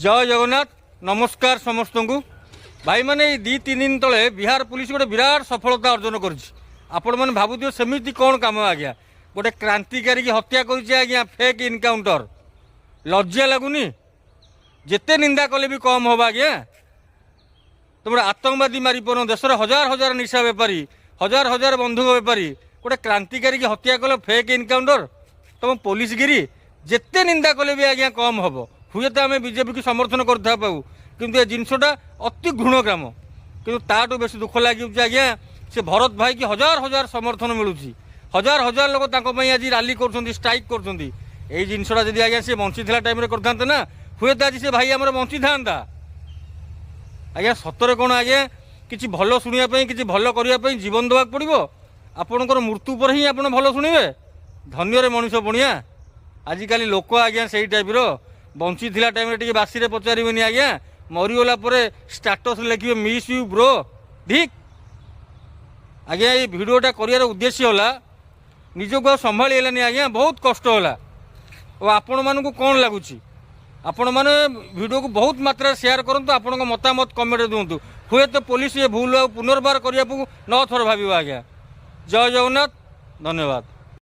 जय जगन्नाथ नमस्कार समस्त को भाई मैंने दी तीन दिन तले बिहार पुलिस गोटे विराट सफलता अर्जन कर भावुथ सेमती कौन कम आज्ञा गोटे क्रांतिकारी की हत्या कर फेक इनकाउंटर लज्जा लगुनि जिते निंदा कले भी कम हम आज्ञा तुम आतंकवादी मारी पार देशर हजार हजार निशा बेपारी हजार हजार बंधुक बेपारी गोटे क्रांतिकारी की हत्या कल फेक इनकाउंटर तुम पुलिस गिरी जिते निंदा कले भी आज्ञा कम हम हुए तो आम बीजेपी को समर्थन करता पाऊ किंतु ये जिनसटा अति घृणग्राम किंतु ताठू बेस दुख लगे आज्ञा से भरत भाई की हजार हजार समर्थन मिलूँ हजार हजार लोग आज रैली कर स्ट्राइक कर जिनसटा जब आज्ञा सी बंची टाइम करते ना हुए तो आज से भाई आम बंची था आज्ञा सतरे कौन आज्ञा किसी भल शुणापी किसी भल करने जीवन देवा पड़ो आपणकर मृत्यु पर ही आप भल शुणे धन्य मनीष पुणिया आजिकल लोक आज्ञा से टाइप बंची टाइम टे बासी पचारे आज्ञा मरीगला स्टाटस लिखे मिस यू ब्रो ठीक आज्ञा ये भिडटा कर उद्देश्य होला निजक संभाली आज्ञा बहुत कष्ट होला और आपण मानू कौन लगुच आपण मैंने भिडियो को बहुत मात्रा शेयर करूँ आपण मतामत कमेंट दिंतु हुए तो पुलिस ये भूल पुनर्बार करने को न थर भाव आज्ञा जय जगन्नाथ धन्यवाद।